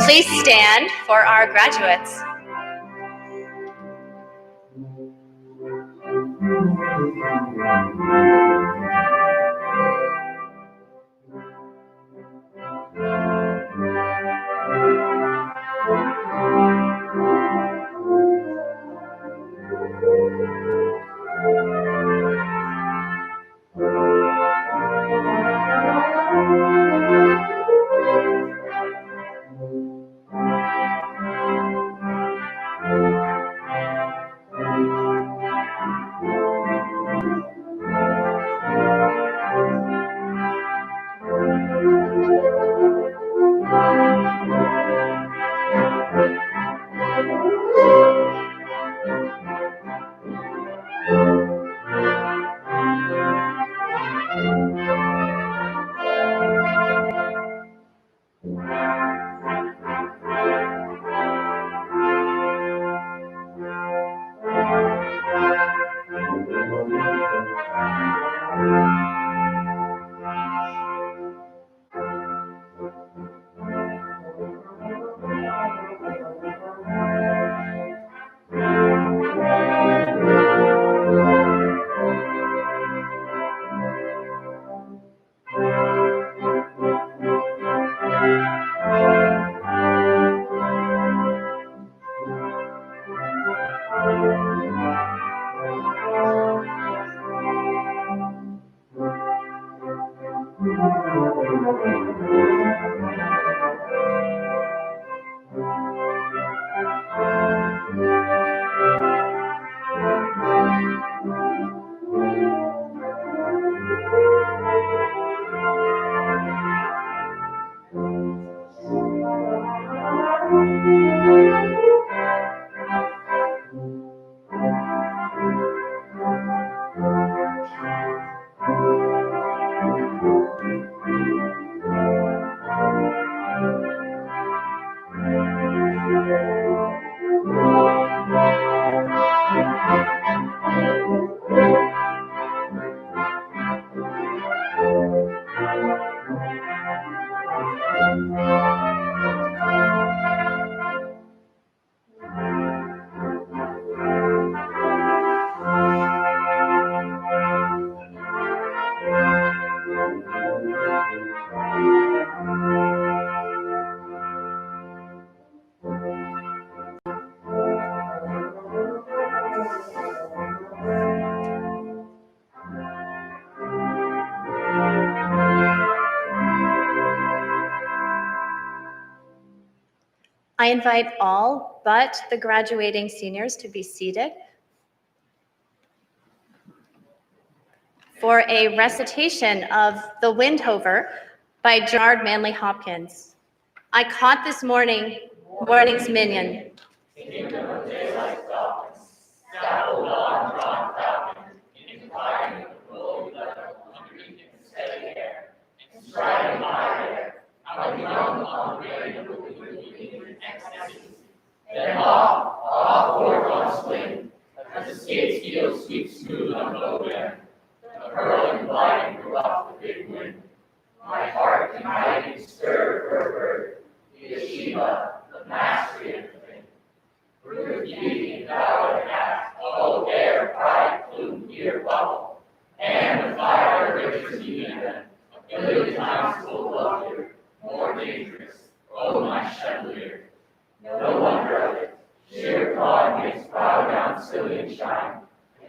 Please stand for our graduates. I invite all but the graduating seniors to be seated for a recitation of The Windhover by Gerard Manley Hopkins. I caught this morning's minion. Then off forth on swing, as the skate's heel sweeps smooth on low air. The hurling gliding grew off the big wind. My heart igniting stirred for a bird, the yeshiva, the mastery of the thing. Through beauty thou and act, oh air, pride, plume, gear, bubble, and the fire riches even then, a billion times full lovelier, more dangerous, oh my chandelier. No wonder of it, sheer God makes bow down Cillian shine,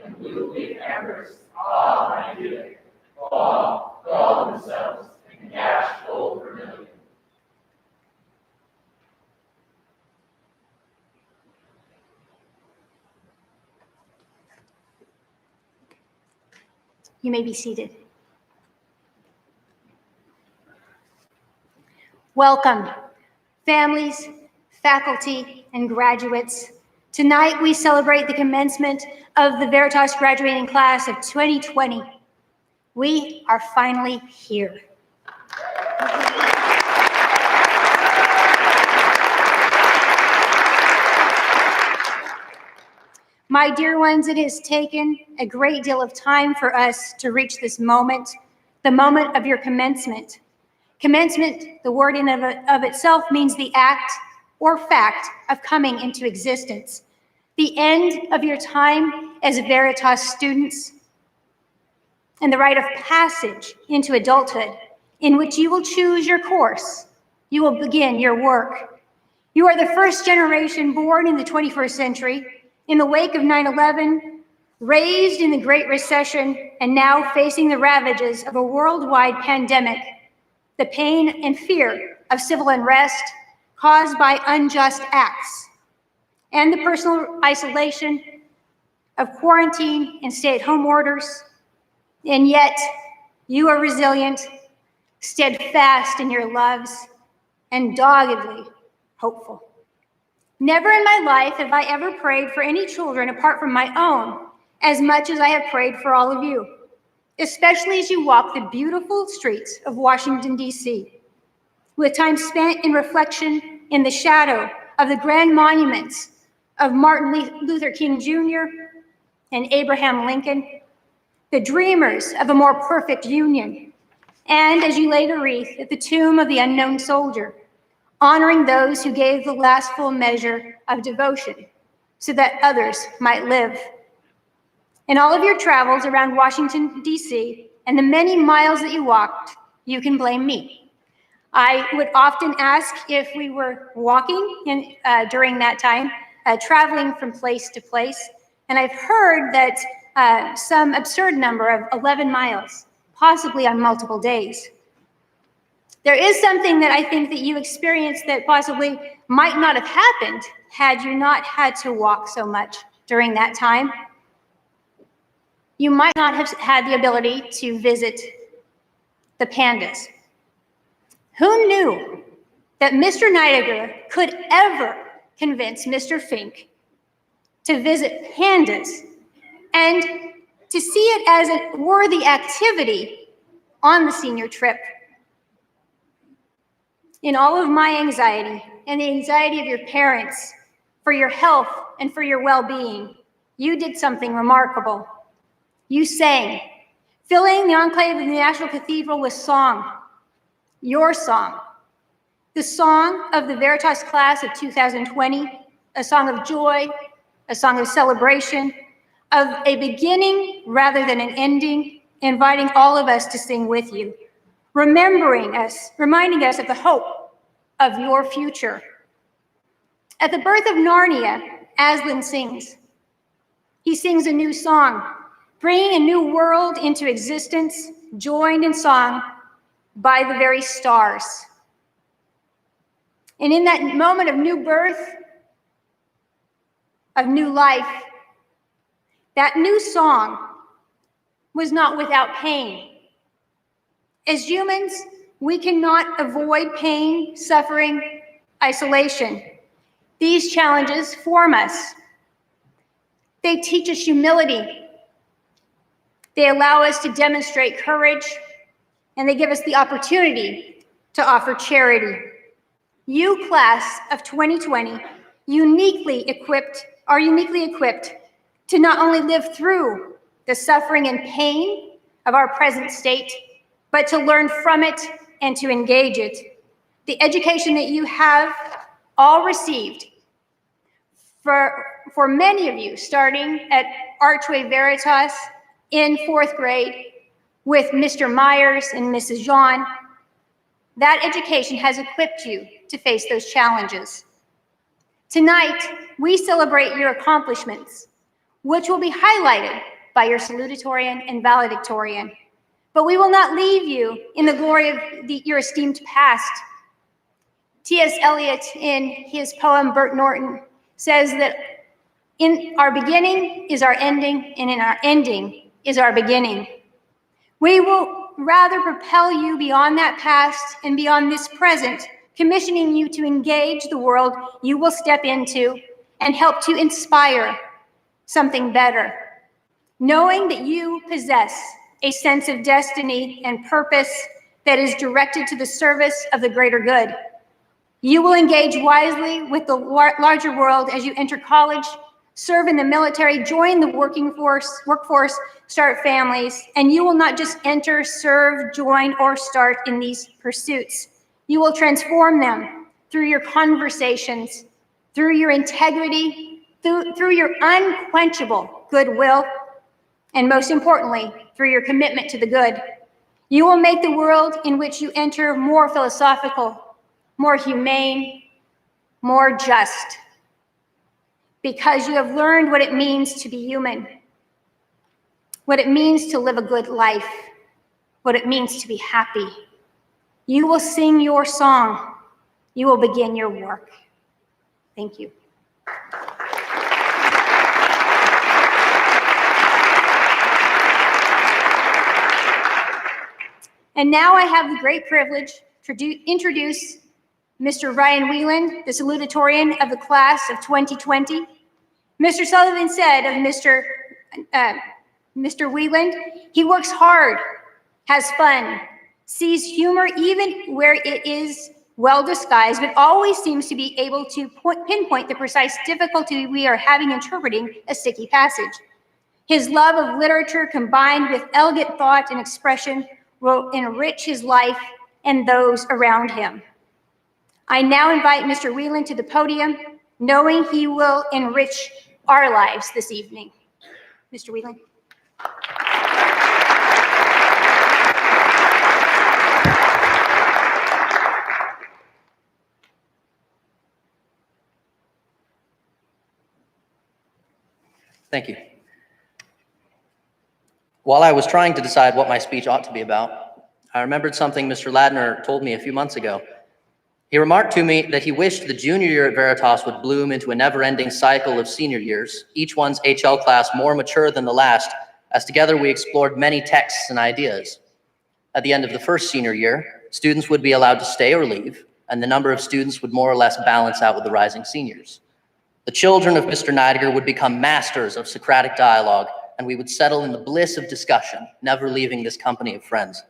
and blue leaf embers, my dear, gall themselves, and gash gold vermilion. You may be seated. Welcome, families, faculty, and graduates. Tonight, we celebrate the commencement of the Veritas graduating class of 2020. We are finally here. My dear ones, it has taken a great deal of time for us to reach this moment, the moment of your commencement. Commencement, the word in of itself, means the act or fact of coming into existence. The end of your time as Veritas students and the rite of passage into adulthood, in which you will choose your course. You will begin your work. You are the first generation born in the 21st century, in the wake of 9/11, raised in the Great Recession, and now facing the ravages of a worldwide pandemic, the pain and fear of civil unrest caused by unjust acts, and the personal isolation of quarantine and stay-at-home orders, and yet you are resilient, steadfast in your loves, and doggedly hopeful. Never in my life have I ever prayed for any children apart from my own as much as I have prayed for all of you, especially as you walk the beautiful streets of Washington, D.C., with time spent in reflection in the shadow of the grand monuments of Martin Luther King Jr. and Abraham Lincoln, the dreamers of a more perfect union, and as you lay the wreath at the tomb of the unknown soldier, honoring those who gave the last full measure of devotion so that others might live. In all of your travels around Washington, D.C., and the many miles that you walked, you can blame me. I would often ask if we were walking during that time, traveling from place to place, and I've heard that some absurd number of 11 miles, possibly on multiple days. There is something that I think that you experienced that possibly might not have happened had you not had to walk so much during that time. You might not have had the ability to visit the pandas. Who knew that Mr. Nidegger could ever convince Mr. Fink to visit pandas and to see it as a worthy activity on the senior trip? In all of my anxiety and the anxiety of your parents for your health and for your well-being, you did something remarkable. You sang, filling the enclave of the National Cathedral with song, your song, the song of the Veritas class of 2020, a song of joy, a song of celebration, of a beginning rather than an ending, inviting all of us to sing with you, reminding us of the hope of your future. At the birth of Narnia, Aslan sings. He sings a new song, bringing a new world into existence, joined in song by the very stars. And in that moment of new birth, of new life, that new song was not without pain. As humans, we cannot avoid pain, suffering, isolation. These challenges form us. They teach us humility. They allow us to demonstrate courage, and they give us the opportunity to offer charity. You, class of 2020, are uniquely equipped to not only live through the suffering and pain of our present state, but to learn from it and to engage it. The education that you have all received, for many of you, starting at Archway Veritas in 4th grade with Mr. Myers and Mrs. Jean, that education has equipped you to face those challenges. Tonight, we celebrate your accomplishments, which will be highlighted by your Salutatorian and Valedictorian. But we will not leave you in the glory of your esteemed past. T.S. Eliot, in his poem Bert Norton, says that in our beginning is our ending, and in our ending is our beginning. We will rather propel you beyond that past and beyond this present, commissioning you to engage the world you will step into and help to inspire something better. Knowing that you possess a sense of destiny and purpose that is directed to the service of the greater good. You will engage wisely with the larger world as you enter college, serve in the military, join the workforce, start families, and you will not just enter, serve, join, or start in these pursuits. You will transform them through your conversations, through your integrity, through your unquenchable goodwill, and most importantly, through your commitment to the good. You will make the world in which you enter more philosophical, more humane, more just, because you have learned what it means to be human, what it means to live a good life, what it means to be happy. You will sing your song. You will begin your work. Thank you. And now I have the great privilege to introduce Mr. Ryan Whelan, the Salutatorian of the class of 2020. Mr. Sullivan said of Mr. Whelan, he works hard, has fun, sees humor even where it is well disguised, but always seems to be able to pinpoint the precise difficulty we are having interpreting a sticky passage. His love of literature combined with elegant thought and expression will enrich his life and those around him. I now invite Mr. Whelan to the podium, knowing he will enrich our lives this evening. Mr. Whelan. Thank you. While I was trying to decide what my speech ought to be about, I remembered something Mr. Ladner told me a few months ago. He remarked to me that he wished the junior year at Veritas would bloom into a never-ending cycle of senior years, each one's HL class more mature than the last, as together we explored many texts and ideas. At the end of the first senior year, students would be allowed to stay or leave, and the number of students would more or less balance out with the rising seniors. The children of Mr. Neidiger would become masters of Socratic dialogue, and we would settle in the bliss of discussion, never leaving this company of friends.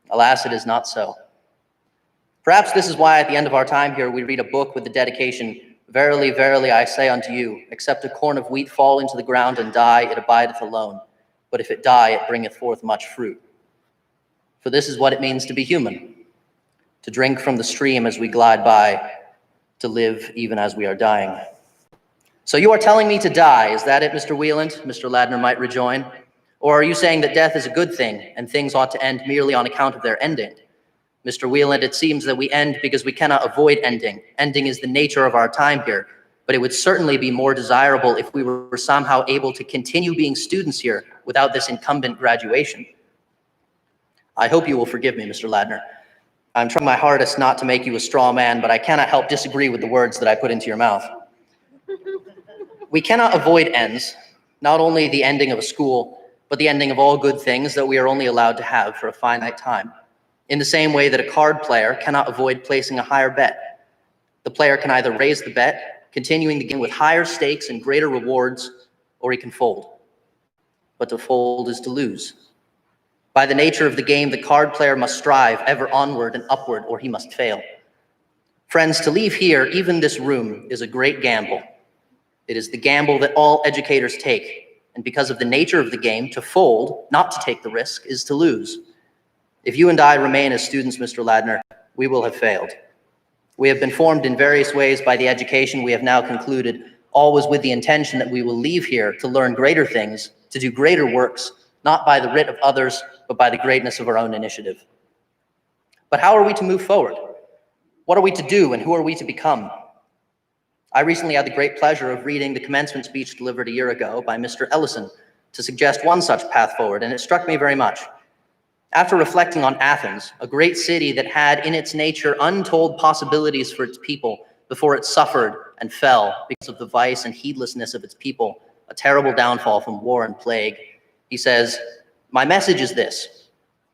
Alas, it is not so. Perhaps this is why at the end of our time here, we read a book with the dedication, "Verily, verily, I say unto you, except a corn of wheat fall into the ground and die, it abideth alone. But if it die, it bringeth forth much fruit." For this is what it means to be human, to drink from the stream as we glide by, to live even as we are dying. So you are telling me to die, is that it, Mr. Whelan? Mr. Ladner might rejoin. Or are you saying that death is a good thing and things ought to end merely on account of their ending? Mr. Whelan, it seems that we end because we cannot avoid ending. Ending is the nature of our time here, but it would certainly be more desirable if we were somehow able to continue being students here without this incumbent graduation. I hope you will forgive me, Mr. Ladner. I'm trying my hardest not to make you a straw man, but I cannot help disagree with the words that I put into your mouth. We cannot avoid ends, not only the ending of a school, but the ending of all good things that we are only allowed to have for a finite time. In the same way that a card player cannot avoid placing a higher bet. The player can either raise the bet, continuing the game with higher stakes and greater rewards, or he can fold. But to fold is to lose. By the nature of the game, the card player must strive ever onward and upward, or he must fail. Friends, to leave here, even this room, is a great gamble. It is the gamble that all educators take. And because of the nature of the game, to fold, not to take the risk, is to lose. If you and I remain as students, Mr. Ladner, we will have failed. We have been formed in various ways by the education we have now concluded, always with the intention that we will leave here to learn greater things, to do greater works, not by the writ of others, but by the greatness of our own initiative. But how are we to move forward? What are we to do, and who are we to become? I recently had the great pleasure of reading the commencement speech delivered a year ago by Mr. Ellison to suggest one such path forward, and it struck me very much. After reflecting on Athens, a great city that had in its nature untold possibilities for its people before it suffered and fell because of the vice and heedlessness of its people, a terrible downfall from war and plague, he says, "My message is this.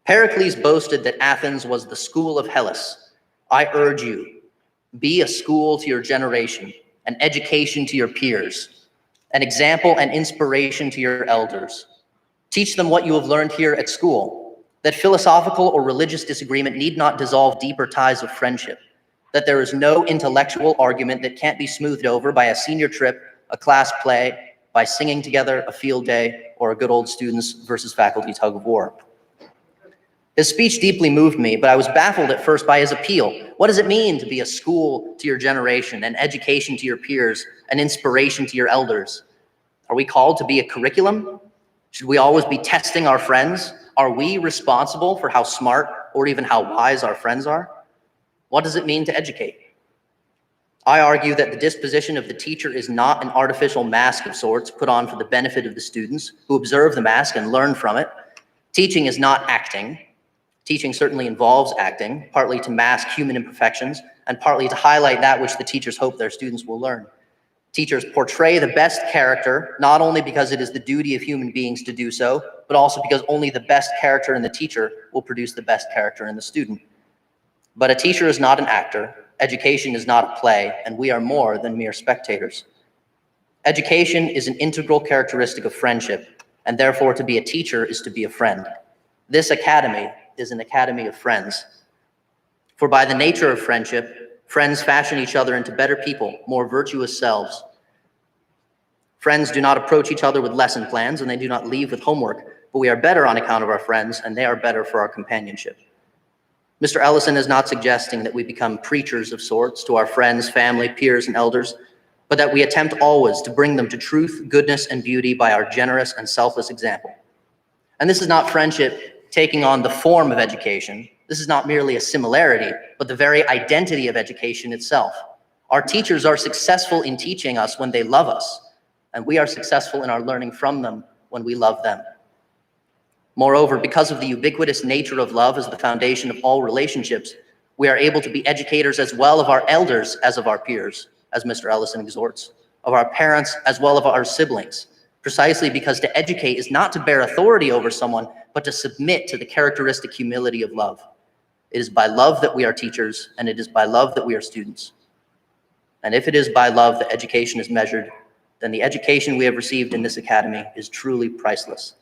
Pericles boasted that Athens was the school of Hellas. I urge you, be a school to your generation, an education to your peers, an example and inspiration to your elders. Teach them what you have learned here at school, that philosophical or religious disagreement need not dissolve deeper ties of friendship, that there is no intellectual argument that can't be smoothed over by a senior trip, a class play, by singing together, a field day, or a good old students versus faculty tug of war." His speech deeply moved me, but I was baffled at first by his appeal. What does it mean to be a school to your generation, an education to your peers, an inspiration to your elders? Are we called to be a curriculum? Should we always be testing our friends? Are we responsible for how smart or even how wise our friends are? What does it mean to educate? I argue that the disposition of the teacher is not an artificial mask of sorts put on for the benefit of the students who observe the mask and learn from it. Teaching is not acting. Teaching certainly involves acting, partly to mask human imperfections and partly to highlight that which the teachers hope their students will learn. Teachers portray the best character, not only because it is the duty of human beings to do so, but also because only the best character in the teacher will produce the best character in the student. But a teacher is not an actor, education is not a play, and we are more than mere spectators. Education is an integral characteristic of friendship, and therefore to be a teacher is to be a friend. This academy is an academy of friends. For by the nature of friendship, friends fashion each other into better people, more virtuous selves. Friends do not approach each other with lesson plans, and they do not leave with homework, but we are better on account of our friends, and they are better for our companionship. Mr. Ellison is not suggesting that we become preachers of sorts to our friends, family, peers, and elders, but that we attempt always to bring them to truth, goodness, and beauty by our generous and selfless example. And this is not friendship taking on the form of education. This is not merely a similarity, but the very identity of education itself. Our teachers are successful in teaching us when they love us, and we are successful in our learning from them when we love them. Moreover, because of the ubiquitous nature of love as the foundation of all relationships, we are able to be educators as well of our elders as of our peers, as Mr. Ellison exhorts, of our parents as well of our siblings, precisely because to educate is not to bear authority over someone, but to submit to the characteristic humility of love. It is by love that we are teachers, and it is by love that we are students. And if it is by love that education is measured, then the education we have received in this academy is truly priceless.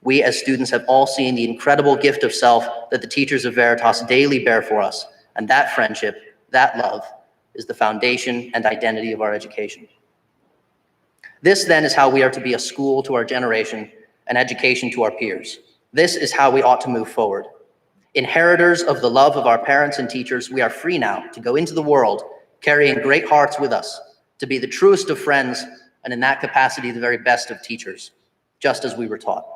We as students have all seen the incredible gift of self that the teachers of Veritas daily bear for us, and that friendship, that love, is the foundation and identity of our education. This then is how we are to be a school to our generation, an education to our peers. This is how we ought to move forward. Inheritors of the love of our parents and teachers, we are free now to go into the world, carrying great hearts with us, to be the truest of friends, and in that capacity, the very best of teachers, just as we were taught.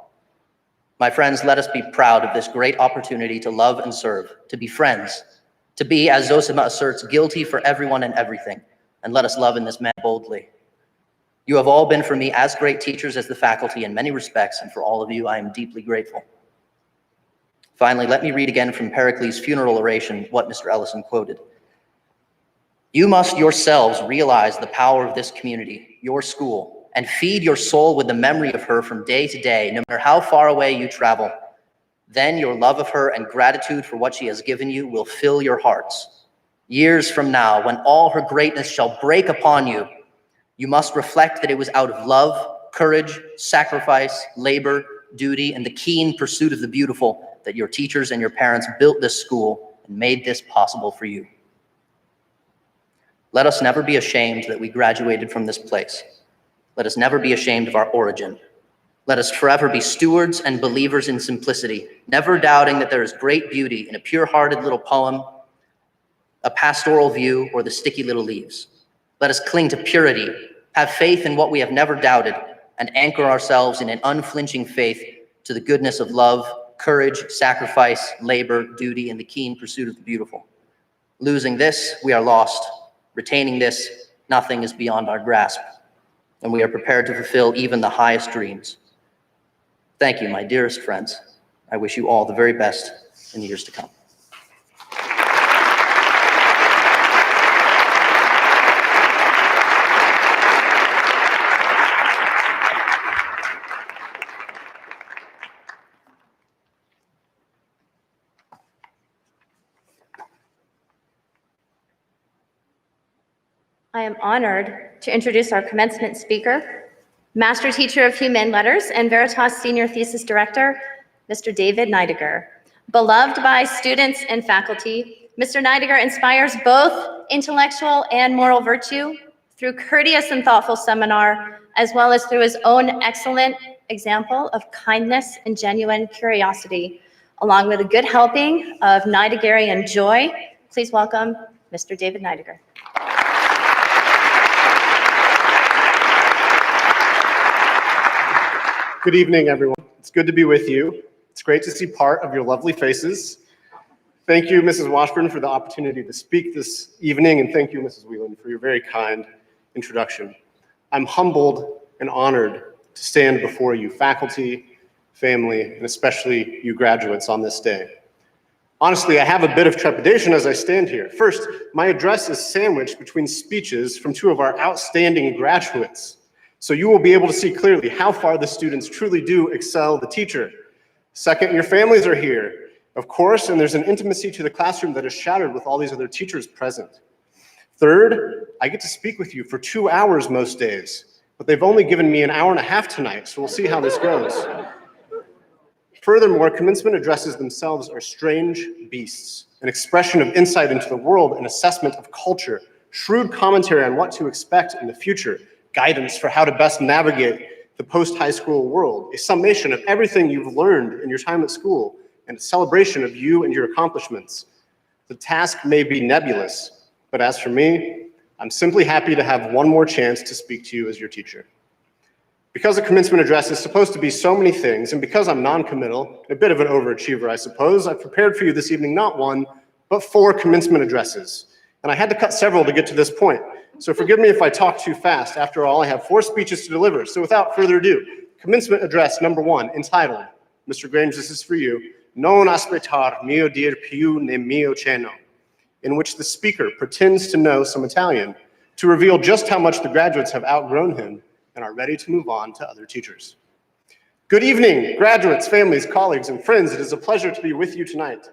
My friends, let us be proud of this great opportunity to love and serve, to be friends, to be, as Zosima asserts, guilty for everyone and everything, and let us love in this man boldly. You have all been for me as great teachers as the faculty in many respects, and for all of you, I am deeply grateful. Finally, let me read again from Pericles' funeral oration what Mr. Ellison quoted. You must yourselves realize the power of this community, your school, and feed your soul with the memory of her from day to day, no matter how far away you travel. Then your love of her and gratitude for what she has given you will fill your hearts. Years from now, when all her greatness shall break upon you, you must reflect that it was out of love, courage, sacrifice, labor, duty, and the keen pursuit of the beautiful that your teachers and your parents built this school and made this possible for you. Let us never be ashamed that we graduated from this place. Let us never be ashamed of our origin. Let us forever be stewards and believers in simplicity, never doubting that there is great beauty in a pure-hearted little poem, a pastoral view, or the sticky little leaves. Let us cling to purity, have faith in what we have never doubted, and anchor ourselves in an unflinching faith to the goodness of love, courage, sacrifice, labor, duty, and the keen pursuit of the beautiful. Losing this, we are lost. Retaining this, nothing is beyond our grasp, and we are prepared to fulfill even the highest dreams. Thank you, my dearest friends. I wish you all the very best in the years to come. I am honored to introduce our commencement speaker, Master Teacher of Human Letters and Veritas Senior Thesis Director, Mr. David Neidiger. Beloved by students and faculty, Mr. Neidiger inspires both intellectual and moral virtue through courteous and thoughtful seminar, as well as through his own excellent example of kindness and genuine curiosity, along with a good helping of Neidigerian joy. Please welcome Mr. David Neidiger. Good evening, everyone. It's good to be with you. It's great to see part of your lovely faces. Thank you, Mrs. Washburn, for the opportunity to speak this evening, and thank you, Mrs. Whelan, for your very kind introduction. I'm humbled and honored to stand before you, faculty, family, and especially you graduates on this day. Honestly, I have a bit of trepidation as I stand here. First, my address is sandwiched between speeches from two of our outstanding graduates. So you will be able to see clearly how far the students truly do excel the teacher. Second, your families are here, of course, and there's an intimacy to the classroom that is shattered with all these other teachers present. Third, I get to speak with you for 2 hours most days, but they've only given me an hour and a half tonight, so we'll see how this goes. Furthermore, commencement addresses themselves are strange beasts, an expression of insight into the world, an assessment of culture, shrewd commentary on what to expect in the future, guidance for how to best navigate the post-high school world, a summation of everything you've learned in your time at school, and a celebration of you and your accomplishments. The task may be nebulous, but as for me, I'm simply happy to have one more chance to speak to you as your teacher. Because a commencement address is supposed to be so many things, and because I'm non-committal, a bit of an overachiever, I suppose, I've prepared for you this evening not one, but 4 commencement addresses. And I had to cut several to get to this point. So forgive me if I talk too fast. After all, I have 4 speeches to deliver. So without further ado, commencement address number 1, entitled, Mr. Grange, this is for you, Non aspettar mio dir più ne mio cenno, in which the speaker pretends to know some Italian to reveal just how much the graduates have outgrown him and are ready to move on to other teachers. Good evening, graduates, families, colleagues, and friends. It is a pleasure to be with you tonight.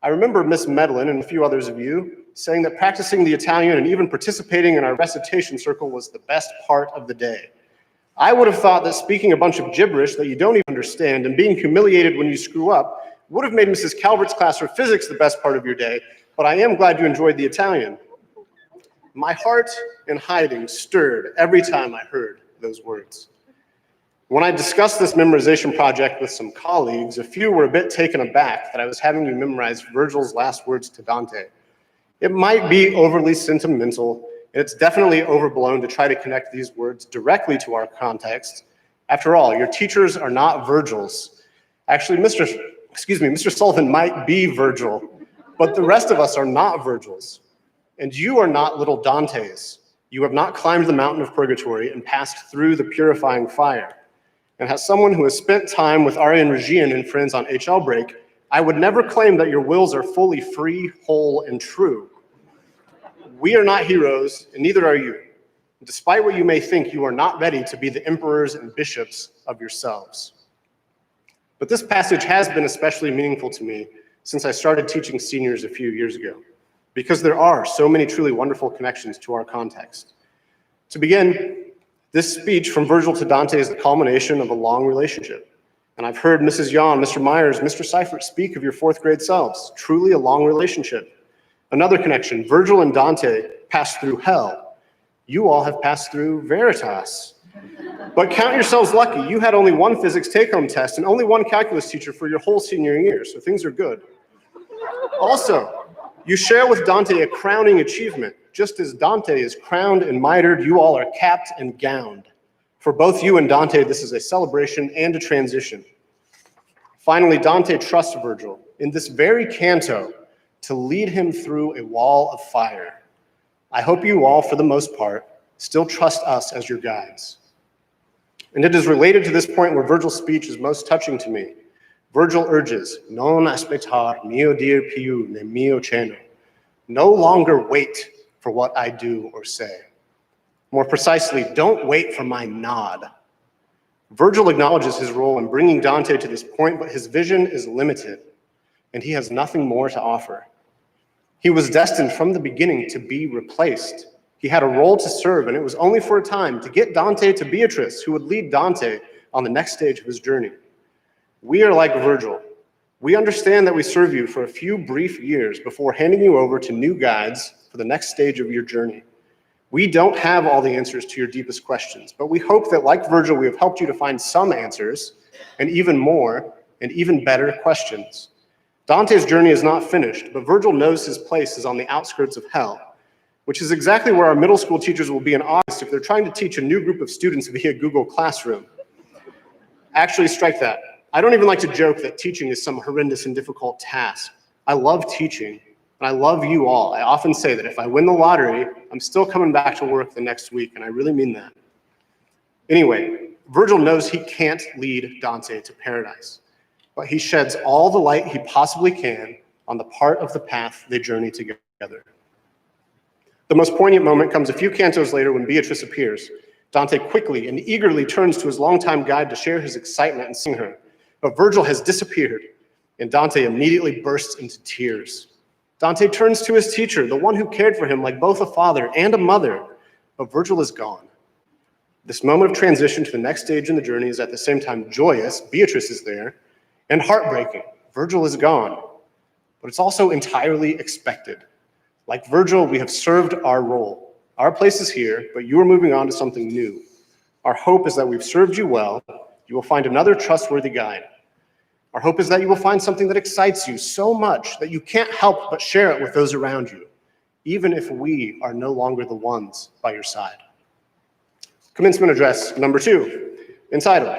I remember Miss Medlin and a few others of you saying that practicing the Italian and even participating in our recitation circle was the best part of the day. I would have thought that speaking a bunch of gibberish that you don't even understand and being humiliated when you screw up would have made Mrs. Calvert's class for physics the best part of your day, but I am glad you enjoyed the Italian. My heart in hiding stirred every time I heard those words. When I discussed this memorization project with some colleagues, a few were a bit taken aback that I was having you memorize Virgil's last words to Dante. It might be overly sentimental, and it's definitely overblown to try to connect these words directly to our context. After all, your teachers are not Virgils. Actually, Mr. Sullivan might be Virgil, but the rest of us are not Virgils. And you are not little Dantes. You have not climbed the mountain of purgatory and passed through the purifying fire. And as someone who has spent time with Arian Regine and friends on HL break, I would never claim that your wills are fully free, whole, and true. We are not heroes, and neither are you. Despite what you may think, you are not ready to be the emperors and bishops of yourselves. But this passage has been especially meaningful to me since I started teaching seniors a few years ago, because there are so many truly wonderful connections to our context. To begin, this speech from Virgil to Dante is the culmination of a long relationship. And I've heard Mrs. Yon, Mr. Myers, Mr. Seifert speak of your 4th grade selves, truly a long relationship. Another connection, Virgil and Dante passed through hell. You all have passed through Veritas. But count yourselves lucky, you had only 1 physics take-home test and only 1 calculus teacher for your whole senior year, so things are good. Also, you share with Dante a crowning achievement. Just as Dante is crowned and mitered, you all are capped and gowned. For both you and Dante, this is a celebration and a transition. Finally, Dante trusts Virgil in this very canto to lead him through a wall of fire. I hope you all, for the most part, still trust us as your guides. And it is related to this point where Virgil's speech is most touching to me. Virgil urges, non aspettar mio dir più ne mio cenno. No longer wait for what I do or say. More precisely, don't wait for my nod. Virgil acknowledges his role in bringing Dante to this point, but his vision is limited, and he has nothing more to offer. He was destined from the beginning to be replaced. He had a role to serve, and it was only for a time to get Dante to Beatrice, who would lead Dante on the next stage of his journey. We are like Virgil. We understand that we serve you for a few brief years before handing you over to new guides for the next stage of your journey. We don't have all the answers to your deepest questions, but we hope that, like Virgil, we have helped you to find some answers, and even more, and even better questions. Dante's journey is not finished, but Virgil knows his place is on the outskirts of hell, which is exactly where our middle school teachers will be in August if they're trying to teach a new group of students via Google Classroom. Actually, strike that. I don't even like to joke that teaching is some horrendous and difficult task. I love teaching, and I love you all. I often say that if I win the lottery, I'm still coming back to work the next week, and I really mean that. Anyway, Virgil knows he can't lead Dante to paradise, but he sheds all the light he possibly can on the part of the path they journey together. The most poignant moment comes a few cantos later when Beatrice appears. Dante quickly and eagerly turns to his longtime guide to share his excitement and sing her. But Virgil has disappeared, and Dante immediately bursts into tears. Dante turns to his teacher, the one who cared for him like both a father and a mother, but Virgil is gone. This moment of transition to the next stage in the journey is at the same time joyous, Beatrice is there, and heartbreaking, Virgil is gone. But it's also entirely expected. Like Virgil, we have served our role. Our place is here, but you are moving on to something new. Our hope is that we've served you well. You will find another trustworthy guide. Our hope is that you will find something that excites you so much that you can't help but share it with those around you, even if we are no longer the ones by your side. Commencement address number 2, entitled,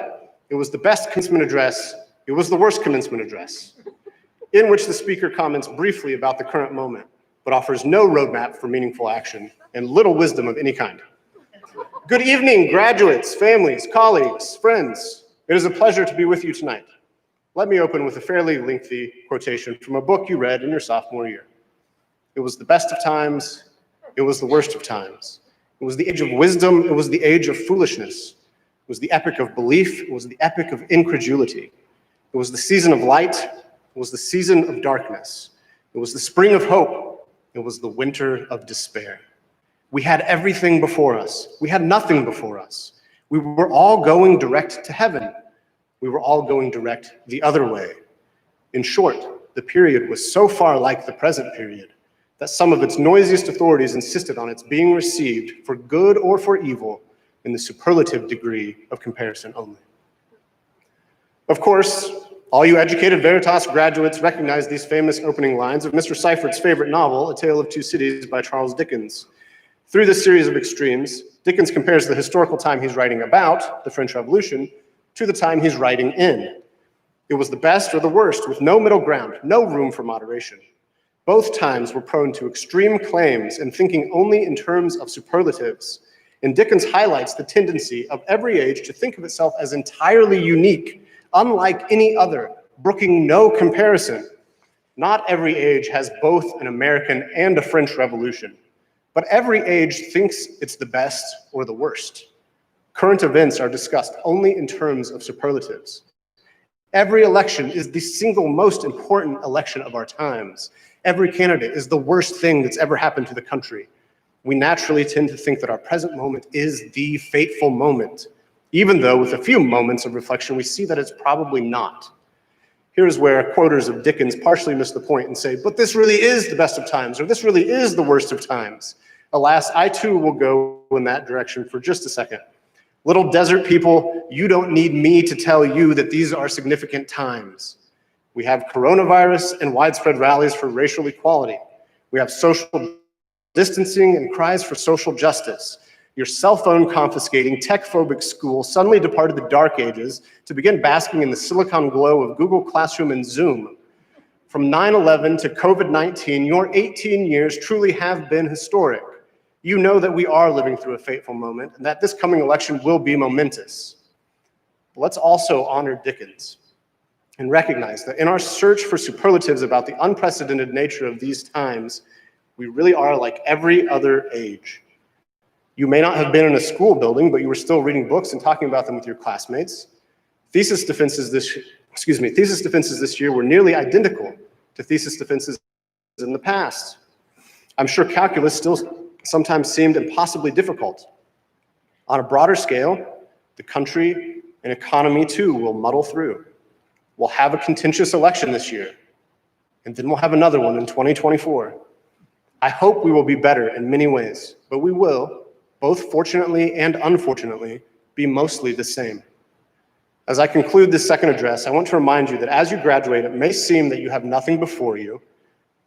"It was the best commencement address, it was the worst commencement address," in which the speaker comments briefly about the current moment, but offers no roadmap for meaningful action and little wisdom of any kind. Good evening, graduates, families, colleagues, friends. It is a pleasure to be with you tonight. Let me open with a fairly lengthy quotation from a book you read in your sophomore year. It was the best of times, it was the worst of times. It was the age of wisdom, it was the age of foolishness. It was the epic of belief, it was the epic of incredulity. It was the season of light, it was the season of darkness. It was the spring of hope, it was the winter of despair. We had everything before us. We had nothing before us. We were all going direct to heaven. We were all going direct the other way. In short, the period was so far like the present period that some of its noisiest authorities insisted on its being received for good or for evil in the superlative degree of comparison only. Of course, all you educated Veritas graduates recognize these famous opening lines of Mr. Seifert's favorite novel, A Tale of Two Cities by Charles Dickens. Through this series of extremes, Dickens compares the historical time he's writing about, the French Revolution, to the time he's writing in. It was the best or the worst, with no middle ground, no room for moderation. Both times were prone to extreme claims and thinking only in terms of superlatives. And Dickens highlights the tendency of every age to think of itself as entirely unique, unlike any other, brooking no comparison. Not every age has both an American and a French Revolution, but every age thinks it's the best or the worst. Current events are discussed only in terms of superlatives. Every election is the single most important election of our times. Every candidate is the worst thing that's ever happened to the country. We naturally tend to think that our present moment is the fateful moment, even though with a few moments of reflection, we see that it's probably not. Here's where quoters of Dickens partially miss the point and say, but this really is the best of times, or this really is the worst of times. Alas, I too will go in that direction for just a second. Little desert people, you don't need me to tell you that these are significant times. We have coronavirus and widespread rallies for racial equality. We have social distancing and cries for social justice. Your cell phone confiscating, tech-phobic school suddenly departed the dark ages to begin basking in the silicon glow of Google Classroom and Zoom. From 9/11 to COVID-19, your 18 years truly have been historic. You know that we are living through a fateful moment and that this coming election will be momentous. But let's also honor Dickens and recognize that in our search for superlatives about the unprecedented nature of these times, we really are like every other age. You may not have been in a school building, but you were still reading books and talking about them with your classmates. Thesis defenses this year were nearly identical to thesis defenses in the past. I'm sure calculus still sometimes seemed impossibly difficult. On a broader scale, the country and economy too will muddle through. We'll have a contentious election this year, and then we'll have another one in 2024. I hope we will be better in many ways, but we will, both fortunately and unfortunately, be mostly the same. As I conclude this second address, I want to remind you that as you graduate, it may seem that you have nothing before you,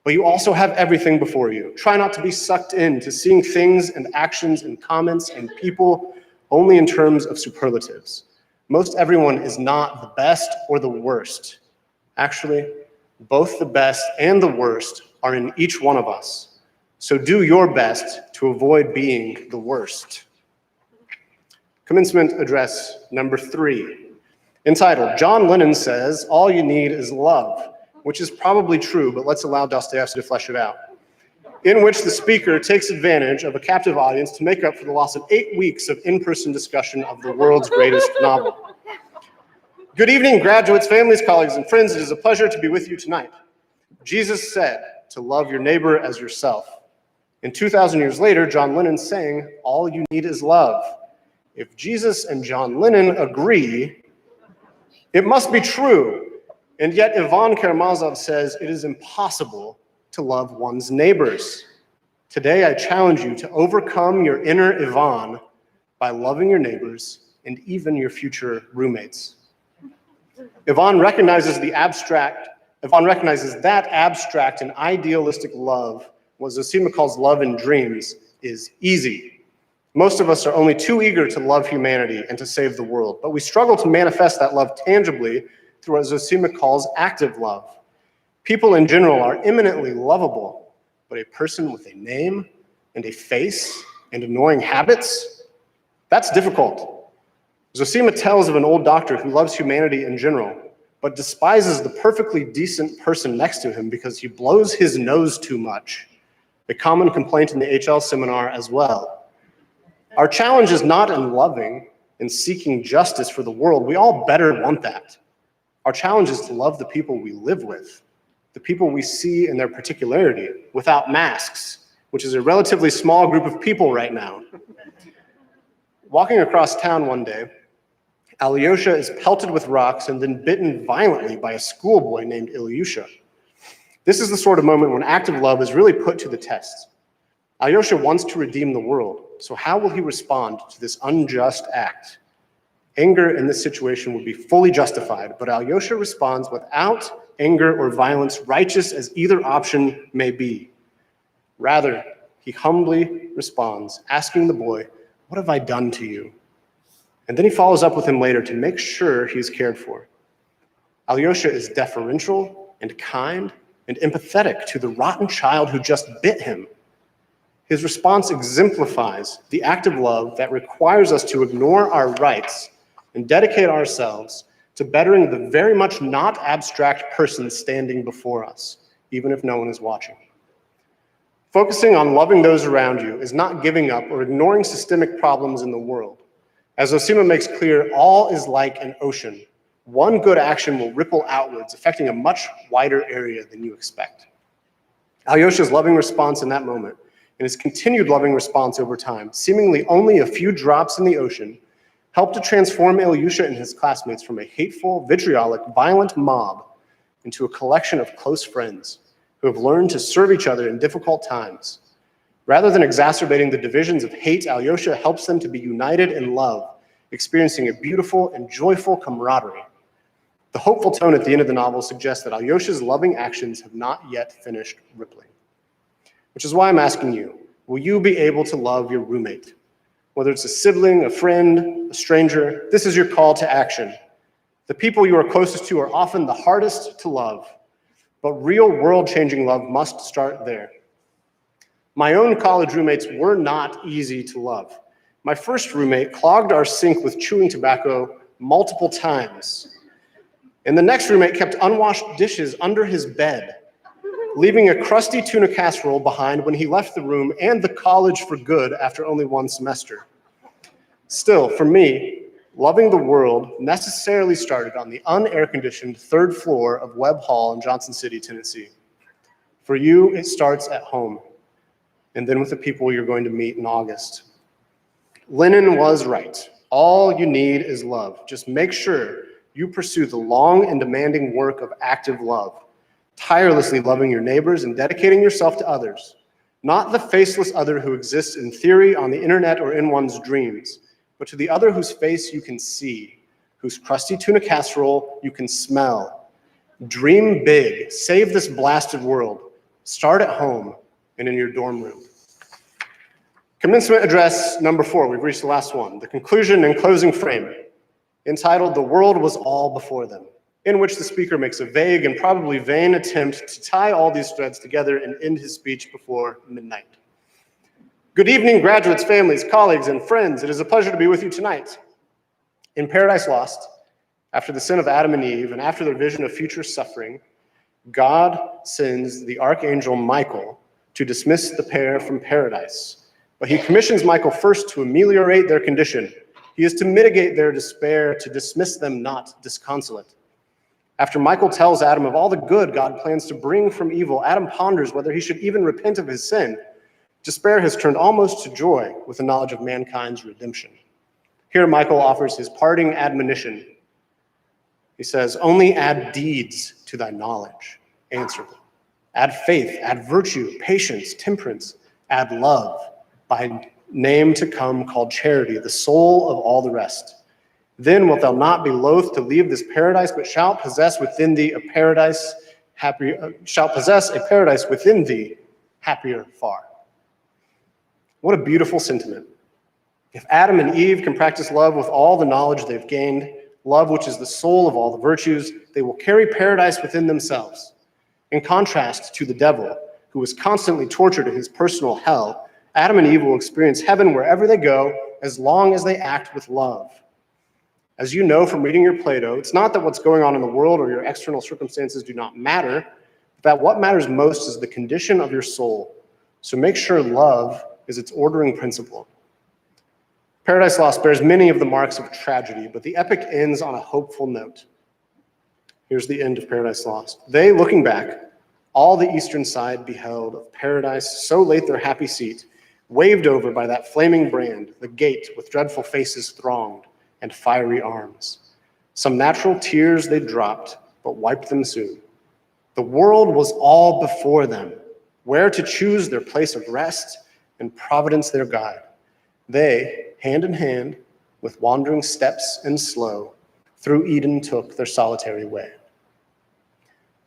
but you also have everything before you. Try not to be sucked into seeing things and actions and comments and people only in terms of superlatives. Most everyone is not the best or the worst. Actually, both the best and the worst are in each one of us. So do your best to avoid being the worst. Commencement address number 3, entitled, John Lennon Says, All You Need Is Love, which is probably true, but let's allow Dostoevsky to flesh it out. in which the speaker takes advantage of a captive audience to make up for the loss of 8 weeks of in-person discussion of the world's greatest novel. Good evening, graduates, families, colleagues, and friends. It is a pleasure to be with you tonight. Jesus said to love your neighbor as yourself. And 2,000 years later, John Lennon sang, "All you need is love." If Jesus and John Lennon agree, it must be true. And yet Ivan Karamazov says it is impossible to love one's neighbors. Today, I challenge you to overcome your inner Ivan by loving your neighbors and even your future roommates. Ivan recognizes that abstract and idealistic love, what Zosima calls love in dreams, is easy. Most of us are only too eager to love humanity and to save the world, but we struggle to manifest that love tangibly through what Zosima calls active love. People in general are eminently lovable, but a person with a name and a face and annoying habits, that's difficult. Zosima tells of an old doctor who loves humanity in general, but despises the perfectly decent person next to him because he blows his nose too much, a common complaint in the HL seminar as well. Our challenge is not in loving and seeking justice for the world. We all better want that. Our challenge is to love the people we live with, the people we see in their particularity, without masks, which is a relatively small group of people right now. Walking across town one day, Alyosha is pelted with rocks and then bitten violently by a schoolboy named Ilyusha. This is the sort of moment when active love is really put to the test. Alyosha wants to redeem the world, so how will he respond to this unjust act? Anger in this situation would be fully justified, but Alyosha responds without anger or violence, righteous as either option may be. Rather, he humbly responds, asking the boy, "What have I done to you?" And then he follows up with him later to make sure he is cared for. Alyosha is deferential and kind and empathetic to the rotten child who just bit him. His response exemplifies the act of love that requires us to ignore our rights and dedicate ourselves to bettering the very much not abstract person standing before us, even if no one is watching. Focusing on loving those around you is not giving up or ignoring systemic problems in the world. As Zosima makes clear, all is like an ocean. One good action will ripple outwards, affecting a much wider area than you expect. Alyosha's loving response in that moment, and his continued loving response over time, seemingly only a few drops in the ocean, helped to transform Ilyusha and his classmates from a hateful, vitriolic, violent mob into a collection of close friends who have learned to serve each other in difficult times. Rather than exacerbating the divisions of hate, Alyosha helps them to be united in love, experiencing a beautiful and joyful camaraderie. The hopeful tone at the end of the novel suggests that Alyosha's loving actions have not yet finished rippling. Which is why I'm asking you, will you be able to love your roommate? Whether it's a sibling, a friend, a stranger, this is your call to action. The people you are closest to are often the hardest to love, but real world-changing love must start there. My own college roommates were not easy to love. My first roommate clogged our sink with chewing tobacco multiple times. And the next roommate kept unwashed dishes under his bed, leaving a crusty tuna casserole behind when he left the room and the college for good after only one semester. Still, for me, loving the world necessarily started on the unair-conditioned third floor of Webb Hall in Johnson City, Tennessee. For you, it starts at home, and then with the people you're going to meet in August. Lennon was right. All you need is love. Just make sure you pursue the long and demanding work of active love, tirelessly loving your neighbors and dedicating yourself to others, not the faceless other who exists in theory on the internet or in one's dreams, but to the other whose face you can see, whose crusty tuna casserole you can smell. Dream big, save this blasted world. Start at home and in your dorm room. Commencement address number 4, we've reached the last one, the conclusion and closing frame, entitled "The World Was All Before Them," in which the speaker makes a vague and probably vain attempt to tie all these threads together and end his speech before midnight. Good evening, graduates, families, colleagues, and friends. It is a pleasure to be with you tonight. In Paradise Lost, after the sin of Adam and Eve and after their vision of future suffering, God sends the archangel Michael to dismiss the pair from paradise. But he commissions Michael first to ameliorate their condition. He is to mitigate their despair, to dismiss them not disconsolate. After Michael tells Adam of all the good God plans to bring from evil, Adam ponders whether he should even repent of his sin. Despair has turned almost to joy with the knowledge of mankind's redemption. Here, Michael offers his parting admonition. He says, only add deeds to thy knowledge, answerable. Add faith, add virtue, patience, temperance, add love, by name to come called charity, the soul of all the rest. Then wilt thou not be loath to leave this paradise, but shalt possess within thee a paradise happier far. What a beautiful sentiment. If Adam and Eve can practice love with all the knowledge they've gained, love which is the soul of all the virtues, they will carry paradise within themselves. In contrast to the devil, who was constantly tortured in his personal hell, Adam and Eve will experience heaven wherever they go, as long as they act with love. As you know from reading your Plato, it's not that what's going on in the world or your external circumstances do not matter, but that what matters most is the condition of your soul. So make sure love is its ordering principle. Paradise Lost bears many of the marks of tragedy, but the epic ends on a hopeful note. Here's the end of Paradise Lost. They, looking back, all the eastern side beheld of paradise, so late their happy seat, waved over by that flaming brand, the gate with dreadful faces thronged, and fiery arms. Some natural tears they dropped, but wiped them soon. The world was all before them, where to choose their place of rest, and providence their guide. They, hand in hand, with wandering steps and slow, through Eden took their solitary way.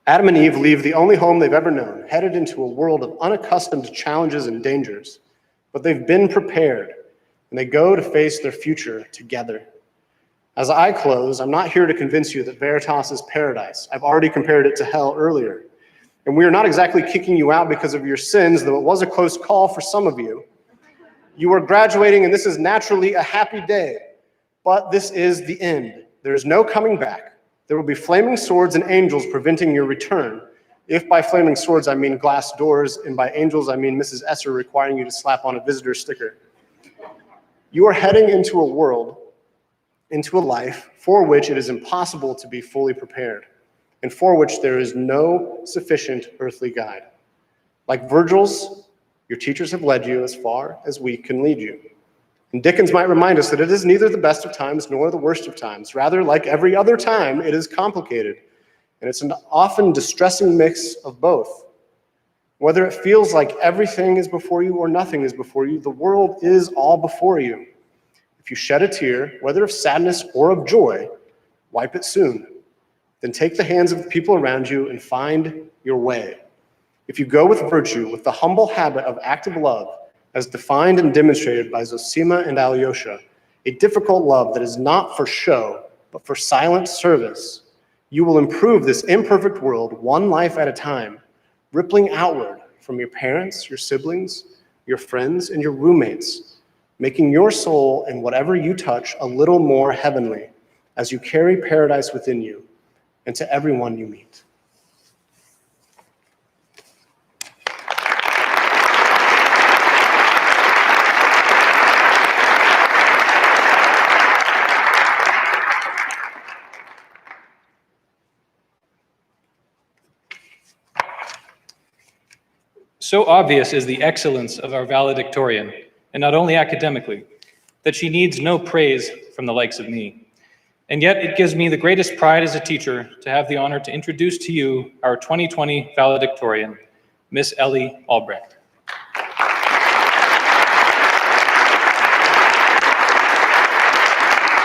Adam and Eve leave the only home they've ever known, headed into a world of unaccustomed challenges and dangers, but they've been prepared, and they go to face their future together. As I close, I'm not here to convince you that Veritas is paradise. I've already compared it to hell earlier. And we are not exactly kicking you out because of your sins, though it was a close call for some of you. You are graduating, and this is naturally a happy day. But this is the end. There is no coming back. There will be flaming swords and angels preventing your return. If by flaming swords I mean glass doors, and by angels I mean Mrs. Esser requiring you to slap on a visitor sticker. You are heading into a world, into a life for which it is impossible to be fully prepared, and for which there is no sufficient earthly guide. Like Virgil's, your teachers have led you as far as we can lead you. And Dickens might remind us that it is neither the best of times nor the worst of times. Rather, like every other time, it is complicated. And it's an often distressing mix of both. Whether it feels like everything is before you or nothing is before you, the world is all before you. If you shed a tear, whether of sadness or of joy, wipe it soon. Then take the hands of the people around you and find your way. If you go with virtue, with the humble habit of active love, as defined and demonstrated by Zosima and Alyosha, a difficult love that is not for show, but for silent service, you will improve this imperfect world one life at a time, rippling outward from your parents, your siblings, your friends, and your roommates, making your soul and whatever you touch a little more heavenly as you carry paradise within you and to everyone you meet. So obvious is the excellence of our valedictorian, and not only academically, that she needs no praise from the likes of me. And yet it gives me the greatest pride as a teacher to have the honor to introduce to you our 2020 valedictorian, Miss Ellie Albrecht.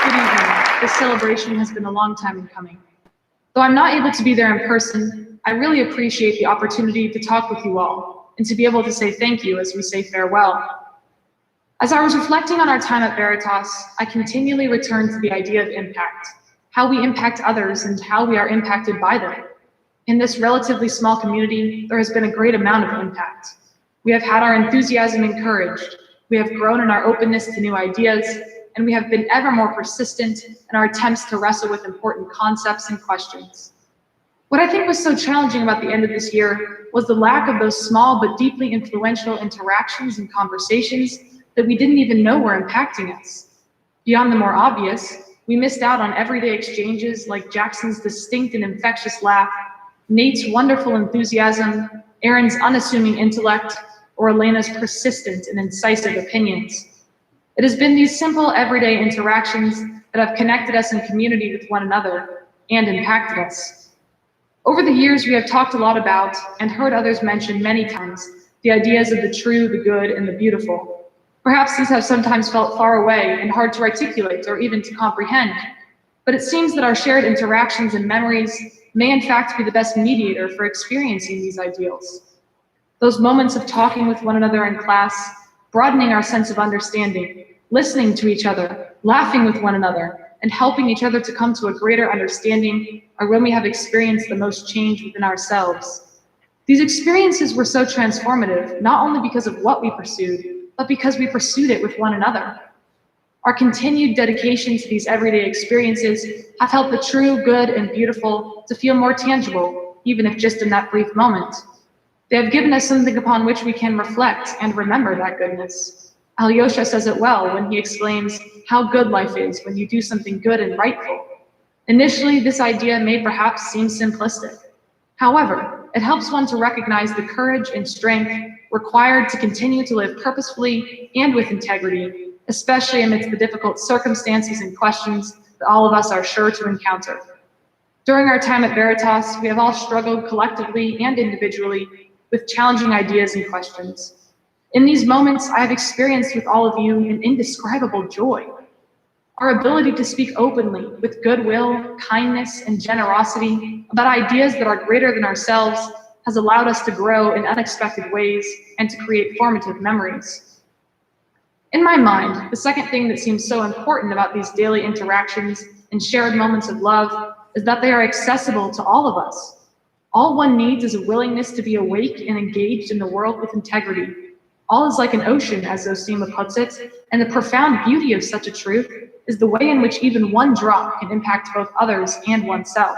Good evening. This celebration has been a long time in coming. Though I'm not able to be there in person, I really appreciate the opportunity to talk with you all and to be able to say thank you as we say farewell. As I was reflecting on our time at Veritas, I continually returned to the idea of impact, how we impact others and how we are impacted by them. In this relatively small community, there has been a great amount of impact. We have had our enthusiasm encouraged, we have grown in our openness to new ideas, and we have been ever more persistent in our attempts to wrestle with important concepts and questions. What I think was so challenging about the end of this year was the lack of those small but deeply influential interactions and conversations that we didn't even know were impacting us. Beyond the more obvious, we missed out on everyday exchanges like Jackson's distinct and infectious laugh, Nate's wonderful enthusiasm, Aaron's unassuming intellect, or Elena's persistent and incisive opinions. It has been these simple everyday interactions that have connected us in community with one another and impacted us. Over the years, we have talked a lot about and heard others mention many times the ideas of the true, the good, and the beautiful. Perhaps these have sometimes felt far away and hard to articulate or even to comprehend, but it seems that our shared interactions and memories may in fact be the best mediator for experiencing these ideals. Those moments of talking with one another in class, broadening our sense of understanding, listening to each other, laughing with one another, and helping each other to come to a greater understanding are when we have experienced the most change within ourselves. These experiences were so transformative, not only because of what we pursued, but because we pursued it with one another. Our continued dedication to these everyday experiences have helped the true, good, and beautiful to feel more tangible, even if just in that brief moment. They have given us something upon which we can reflect and remember that goodness. Alyosha says it well when he exclaims how good life is when you do something good and rightful. Initially, this idea may perhaps seem simplistic. However, it helps one to recognize the courage and strength required to continue to live purposefully and with integrity, especially amidst the difficult circumstances and questions that all of us are sure to encounter. During our time at Veritas, we have all struggled collectively and individually with challenging ideas and questions. In these moments, I have experienced with all of you an indescribable joy. Our ability to speak openly with goodwill, kindness, and generosity about ideas that are greater than ourselves has allowed us to grow in unexpected ways and to create formative memories. In my mind, the second thing that seems so important about these daily interactions and shared moments of love is that they are accessible to all of us. All one needs is a willingness to be awake and engaged in the world with integrity. All is like an ocean, as Zosima puts it, and the profound beauty of such a truth is the way in which even one drop can impact both others and oneself.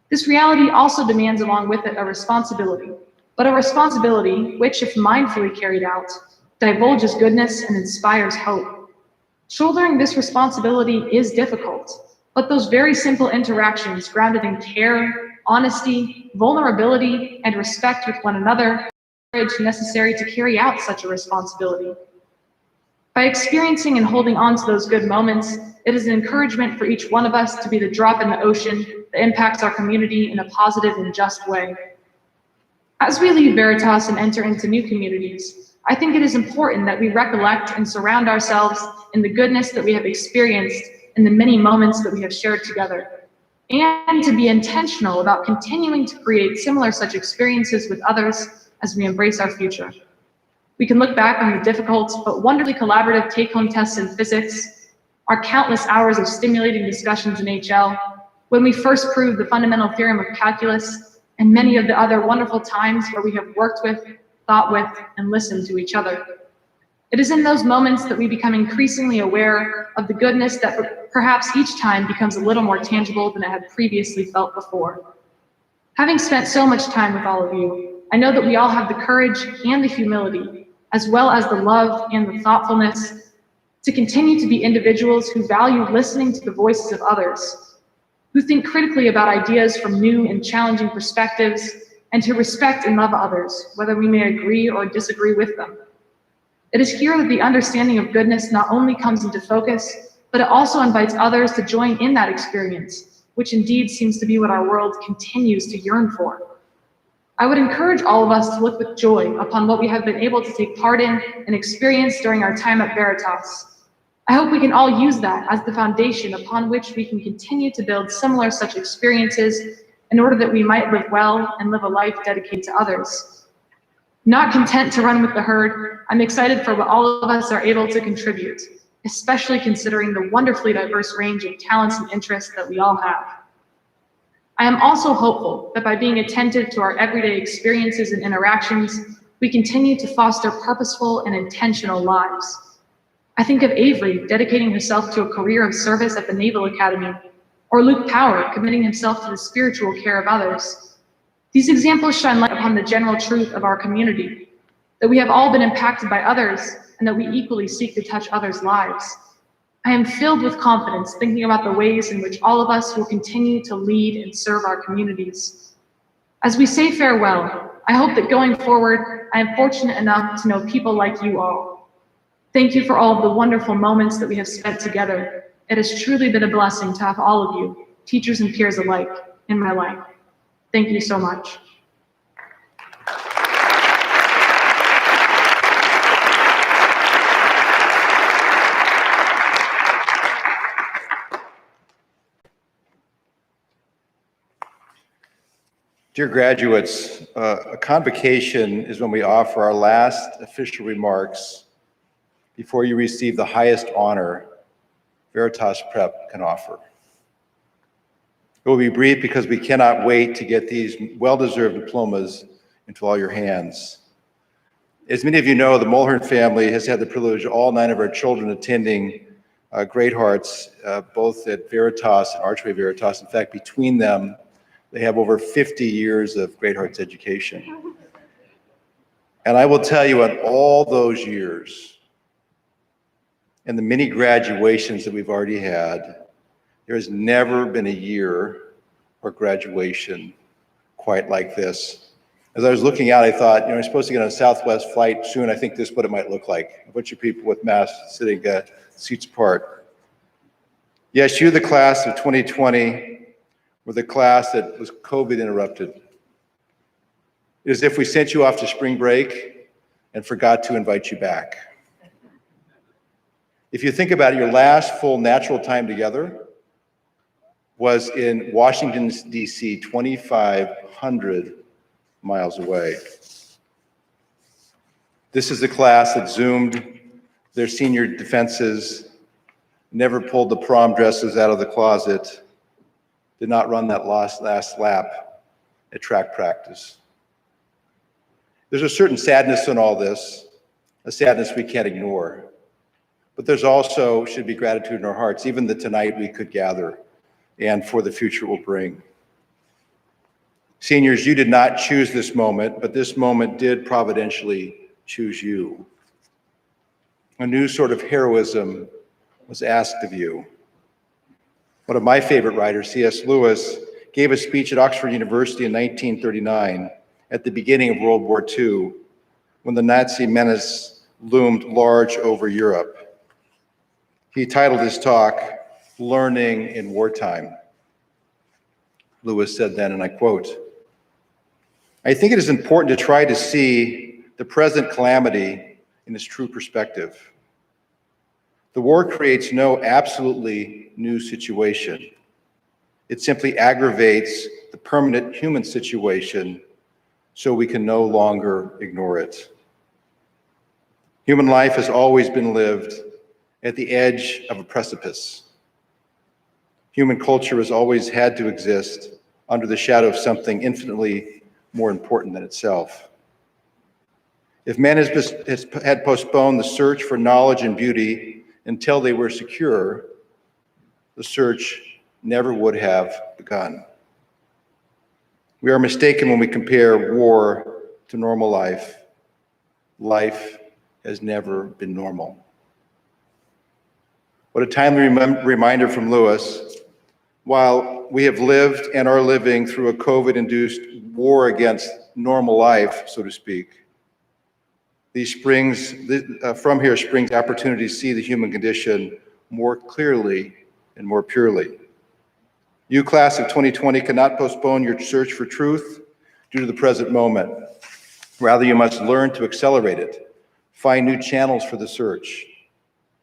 This reality also demands along with it a responsibility, but a responsibility which, if mindfully carried out, divulges goodness and inspires hope. Shouldering this responsibility is difficult, but those very simple interactions grounded in care, honesty, vulnerability, and respect with one another courage necessary to carry out such a responsibility. By experiencing and holding on to those good moments, it is an encouragement for each one of us to be the drop in the ocean that impacts our community in a positive and just way. As we leave Veritas and enter into new communities, I think it is important that we recollect and surround ourselves in the goodness that we have experienced in the many moments that we have shared together, and to be intentional about continuing to create similar such experiences with others as we embrace our future. We can look back on the difficult but wonderfully collaborative take-home tests in physics, our countless hours of stimulating discussions in HL, when we first proved the fundamental theorem of calculus, and many of the other wonderful times where we have worked with, thought with, and listened to each other. It is in those moments that we become increasingly aware of the goodness that perhaps each time becomes a little more tangible than it had previously felt before. Having spent so much time with all of you, I know that we all have the courage and the humility, as well as the love and the thoughtfulness, to continue to be individuals who value listening to the voices of others, who think critically about ideas from new and challenging perspectives, and who respect and love others, whether we may agree or disagree with them. It is here that the understanding of goodness not only comes into focus, but it also invites others to join in that experience, which indeed seems to be what our world continues to yearn for. I would encourage all of us to look with joy upon what we have been able to take part in and experience during our time at Veritas. I hope we can all use that as the foundation upon which we can continue to build similar such experiences in order that we might live well and live a life dedicated to others. Not content to run with the herd, I'm excited for what all of us are able to contribute, especially considering the wonderfully diverse range of talents and interests that we all have. I am also hopeful that by being attentive to our everyday experiences and interactions, we continue to foster purposeful and intentional lives. I think of Avery dedicating herself to a career of service at the Naval Academy, or Luke Power committing himself to the spiritual care of others. These examples shine light upon the general truth of our community, that we have all been impacted by others and that we equally seek to touch others' lives. I am filled with confidence thinking about the ways in which all of us will continue to lead and serve our communities. As we say farewell, I hope that going forward, I am fortunate enough to know people like you all. Thank you for all of the wonderful moments that we have spent together. It has truly been a blessing to have all of you, teachers and peers alike, in my life. Thank you so much. Dear graduates, a convocation is when we offer our last official remarks before you receive the highest honor Veritas Prep can offer. It will be brief because we cannot wait to get these well-deserved diplomas into all your hands. As many of you know, the Mulhern family has had the privilege of all 9 of our children attending Great Hearts, both at Veritas and Archway Veritas. In fact, between them, they have over 50 years of Great Hearts education. And I will tell you, in all those years, and the many graduations that we've already had, there has never been a year or graduation quite like this. As I was looking out, I thought, I'm supposed to get on a Southwest flight soon. I think this is what it might look like. A bunch of people with masks sitting seats apart. Yes, you're the class of 2020, or the class that was COVID interrupted. It is as if we sent you off to spring break and forgot to invite you back. If you think about it, your last full natural time together was in Washington, D.C., 2,500 miles away. This is the class that Zoomed their senior defenses, never pulled the prom dresses out of the closet, did not run that last lap at track practice. There's a certain sadness in all this, a sadness we can't ignore. But there's also should be gratitude in our hearts, even that tonight we could gather and for the future will bring. Seniors, you did not choose this moment, but this moment did providentially choose you. A new sort of heroism was asked of you. One of my favorite writers, C.S. Lewis, gave a speech at Oxford University in 1939 at the beginning of World War II, when the Nazi menace loomed large over Europe. He titled his talk, "Learning in Wartime." Lewis said then, and I quote, "I think it is important to try to see the present calamity in its true perspective. The war creates no absolutely new situation. It simply aggravates the permanent human situation so we can no longer ignore it. Human life has always been lived at the edge of a precipice. Human culture has always had to exist under the shadow of something infinitely more important than itself. If man had postponed the search for knowledge and beauty until they were secure, the search never would have begun. We are mistaken when we compare war to normal life. Life has never been normal." What a timely reminder from Lewis. While we have lived and are living through a COVID-induced war against normal life, so to speak, from here springs opportunity to see the human condition more clearly and more purely. You, class of 2020, cannot postpone your search for truth due to the present moment. Rather, you must learn to accelerate it, find new channels for the search.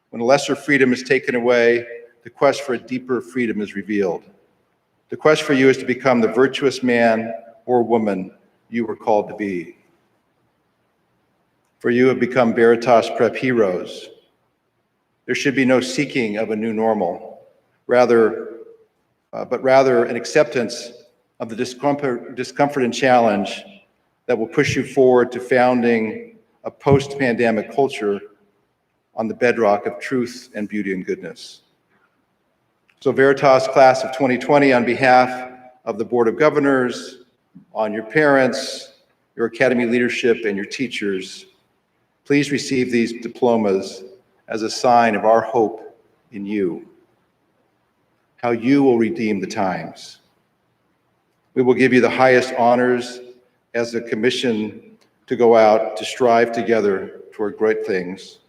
When a lesser freedom is taken away, the quest for a deeper freedom is revealed. The quest for you is to become the virtuous man or woman you were called to be. For you have become Veritas Prep heroes. There should be no seeking of a new normal, but rather an acceptance of the discomfort and challenge that will push you forward to founding a post-pandemic culture on the bedrock of truth and beauty and goodness. So Veritas class of 2020, on behalf of the Board of Governors, on your parents, your academy leadership, and your teachers, please receive these diplomas as a sign of our hope in you, how you will redeem the times. We will give you the highest honors as a commission to go out to strive together toward great things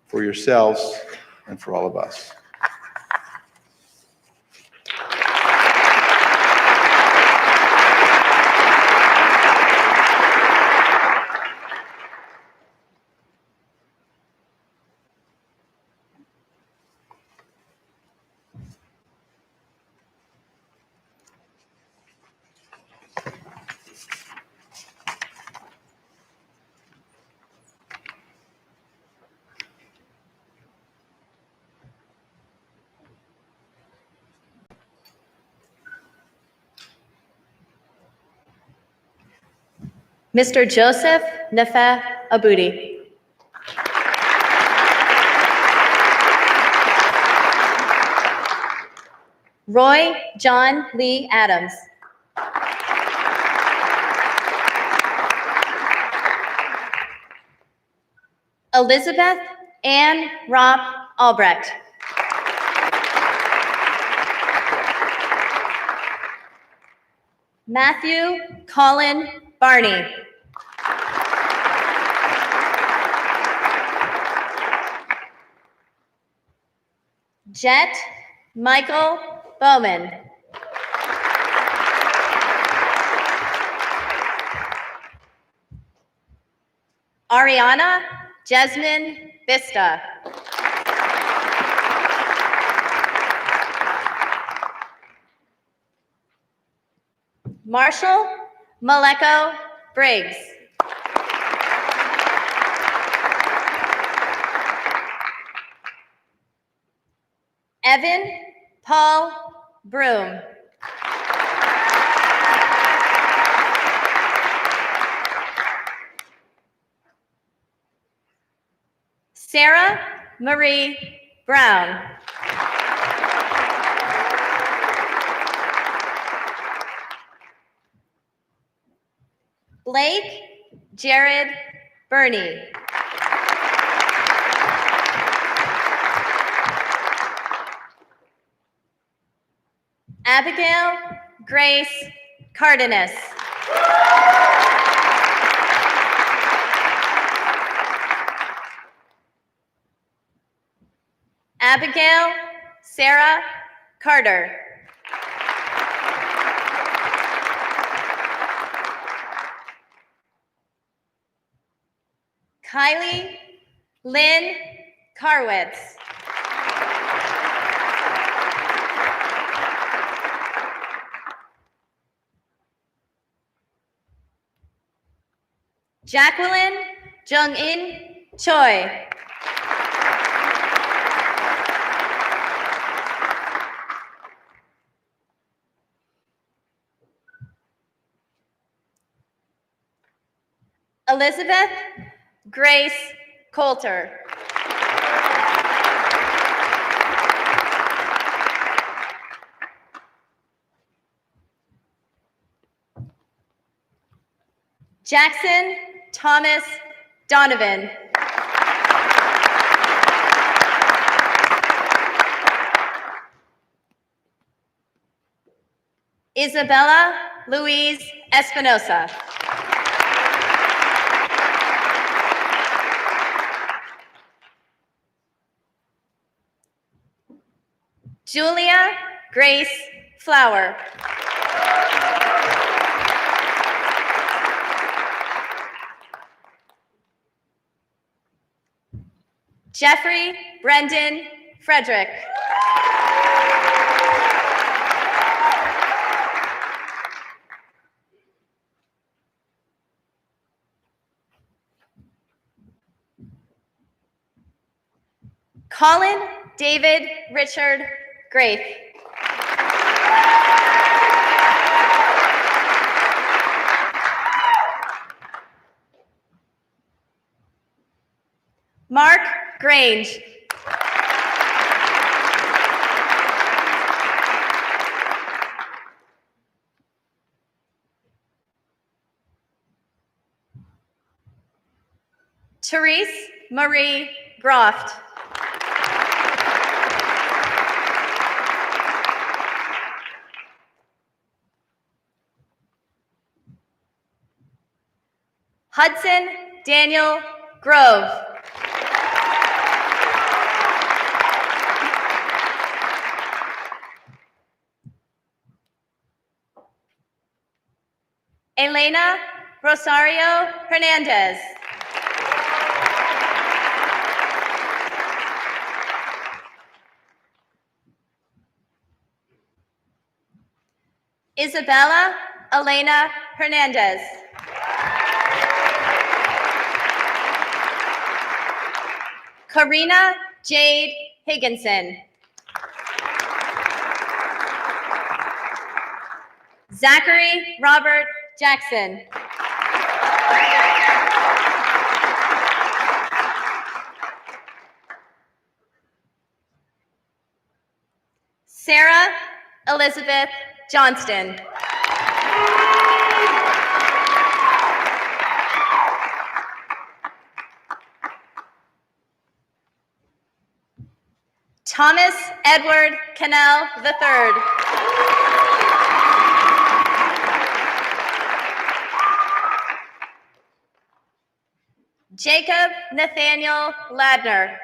for yourselves and for all of us. Mr. Joseph Nefe Abudi. Roy John Lee Adams. Elizabeth Ann Ropp Albrecht. Matthew Colin Barney. Jet Michael Bowman. Ariana Jasmine Vista. Marshall Maleko Briggs. Evan Paul Broom. Sarah Marie Brown. Blake Jared Burney. Abigail Grace Cardenas. Abigail Sarah Carter. Kylie Lynn Carwitz. Jacqueline Jung-in Choi. Elizabeth Grace Coulter. Jackson Thomas Donovan. Isabella Louise Espinosa. Julia Grace Flower. Jeffrey Brendan Frederick. Colin David Richard Grafe. Mark Grange. Therese Marie Groft. Hudson Daniel Grove. Elena Rosario Hernandez. Isabella Elena Hernandez. Karina Jade Higginson. Zachary Robert Jackson. Sarah Elizabeth Johnston. Thomas Edward Cannell III. Jacob Nathaniel Ladner.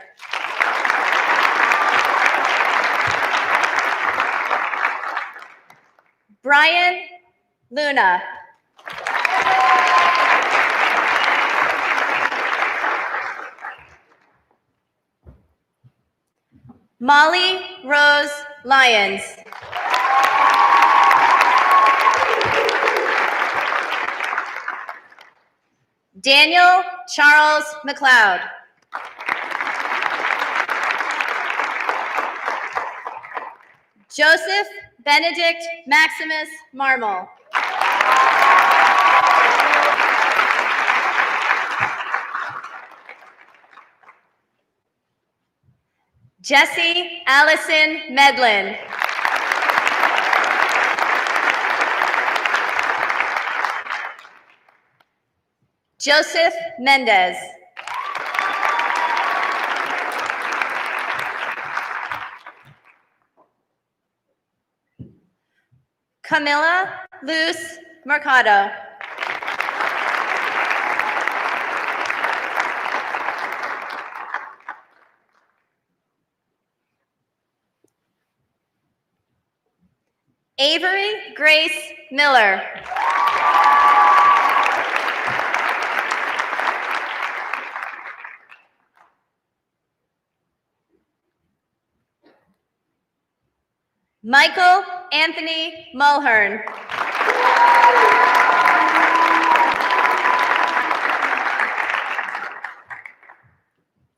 Brian Luna. Molly Rose Lyons. Daniel Charles McLeod. Joseph Benedict Maximus Marmol. Jessie Allison Medlin. Joseph Mendez. Camilla Luz Mercado. Avery Grace Miller. Michael Anthony Mulhern.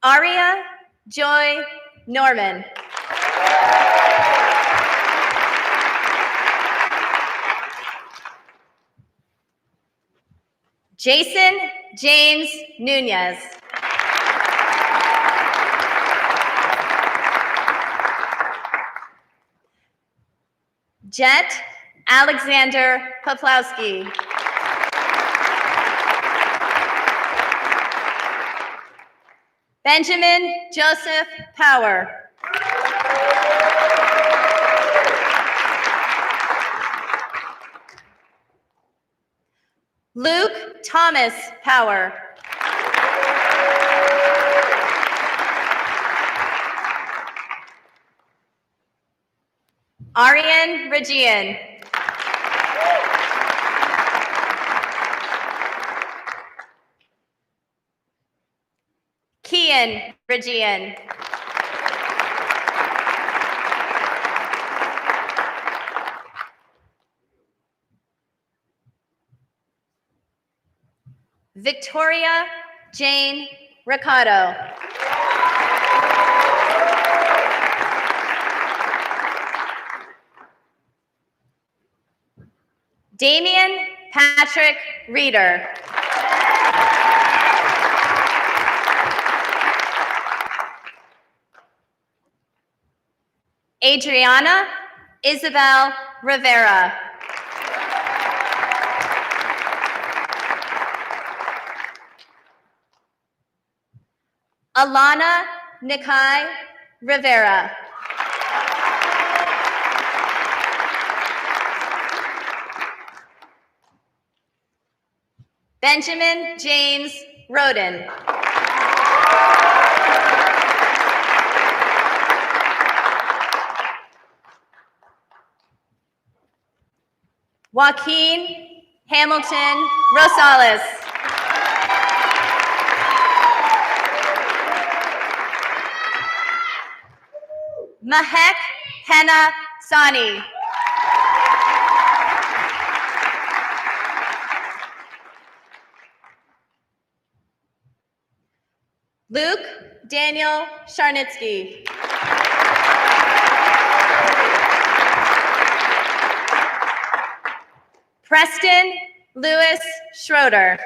Aria Joy Norman. Jason James Nunez. Jet Alexander Poplowski. Benjamin Joseph Power. Luke Thomas Power. Arian Regian. Kian Regian. Victoria Jane Ricardo. Damian Patrick Reeder. Adriana Isabel Rivera. Alana Nikai Rivera. Benjamin James Roden. Joaquin Hamilton Rosales. Mahek Henna Sani. Luke Daniel Charnitsky. Preston Lewis Schroeder.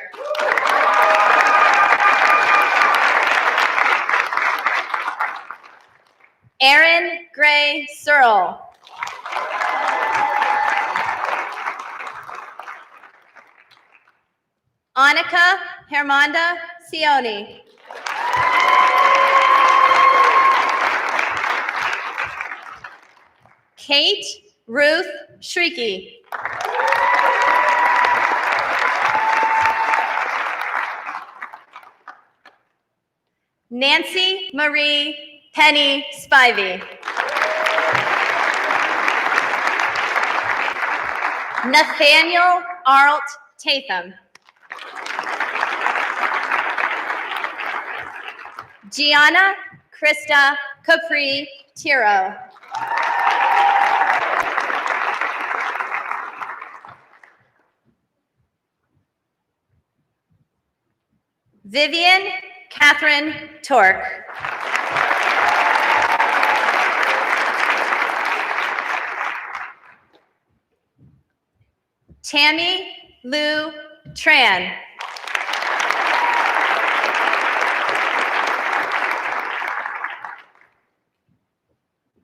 Aaron Gray Searle. Annika Hermanda Sioni. Kate Ruth Shrieky. Nancy Marie Penny Spivey. Nathaniel Arlt Tatham. Gianna Krista Capri Tiro. Vivian Catherine Tork. Tammy Lou Tran.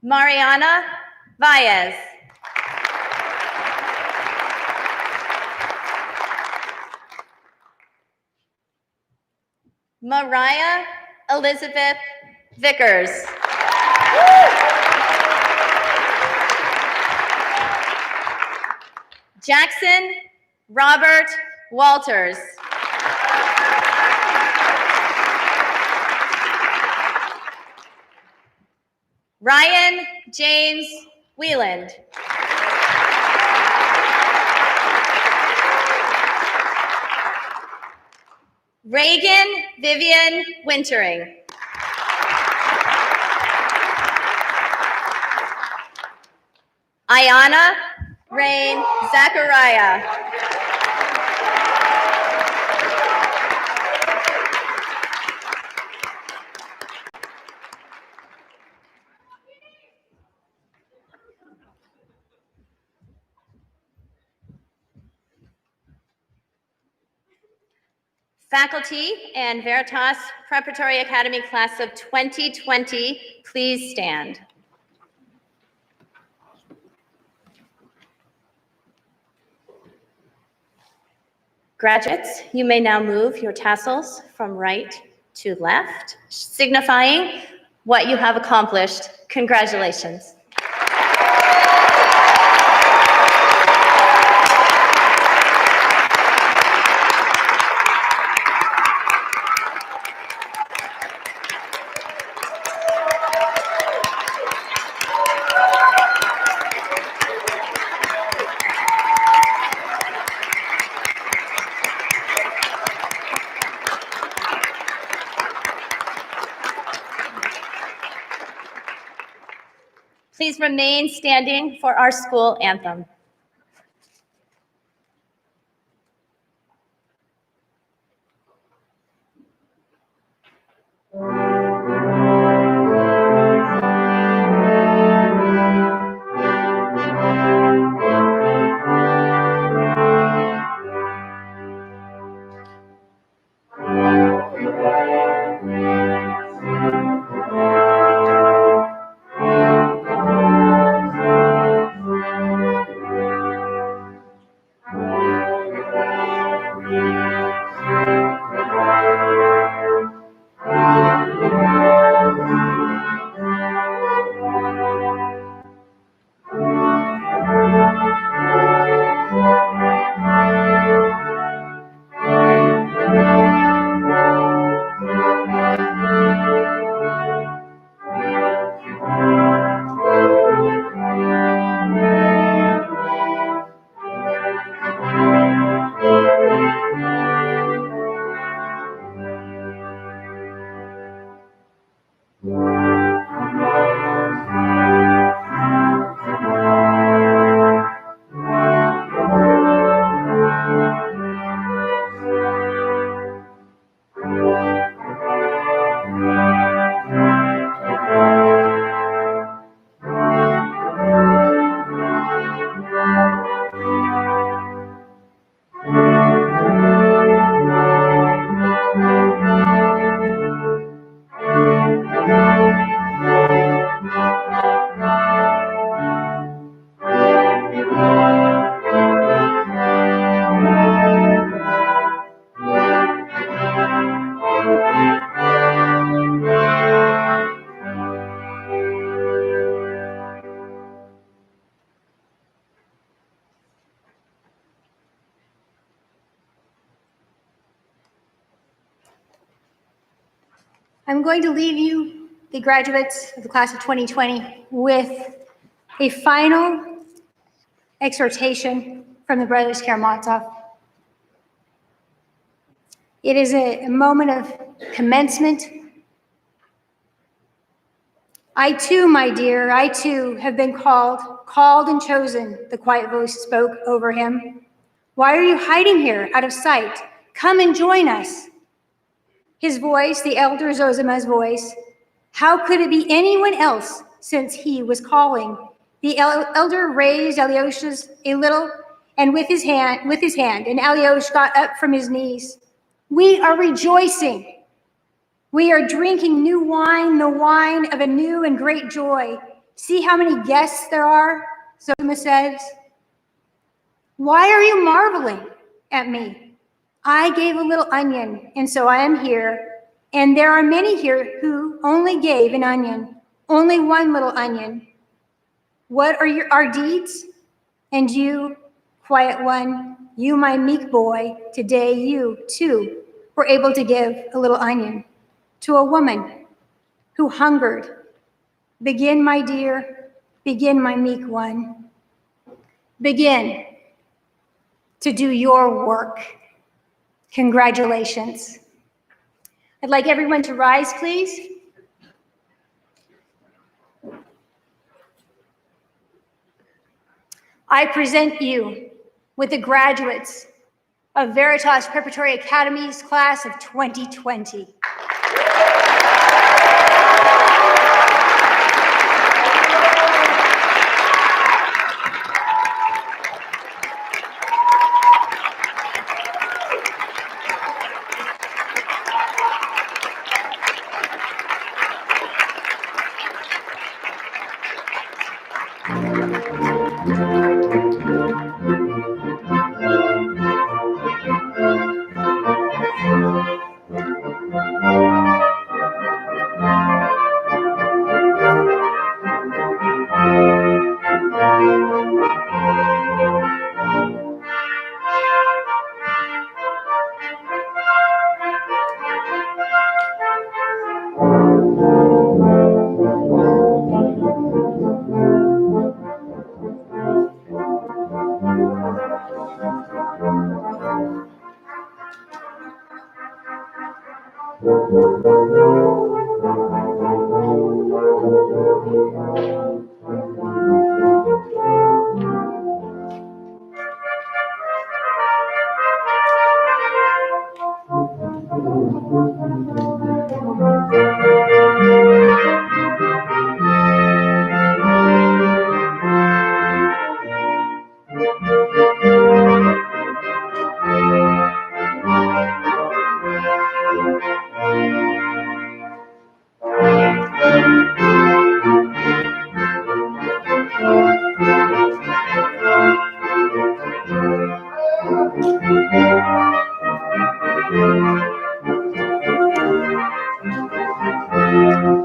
Mariana Valles. Mariah Elizabeth Vickers. Jackson Robert Walters. Ryan James Wieland. Reagan Vivian Wintering. Ayana Rain Zachariah. Faculty and Veritas Preparatory Academy Class of 2020, please stand. Graduates, you may now move your tassels from right to left, signifying what you have accomplished. Congratulations. Please remain standing for our school anthem. I'm going to leave you, the graduates of the class of 2020, with a final exhortation from the Brothers Karamazov. It is a moment of commencement. I too, my dear, I too have been called and chosen, the quiet voice spoke over him. Why are you hiding here out of sight? Come and join us. His voice, the elder Zosima's voice, how could it be anyone else since he was calling? The elder raised Alyosha's a little and with his hand, and Alyosha got up from his knees. We are rejoicing. We are drinking new wine, the wine of a new and great joy. See how many guests there are, Zosima says. Why are you marveling at me? I gave a little onion, and so I am here. And there are many here who only gave an onion, only one little onion. What are our deeds? And you, quiet one, you, my meek boy, today you, too, were able to give a little onion to a woman who hungered. Begin, my dear, begin, my meek one. Begin to do your work. Congratulations. I'd like everyone to rise, please. I present you with the graduates of Veritas Preparatory Academy's class of 2020.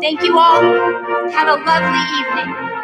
Thank you all. Have a lovely evening.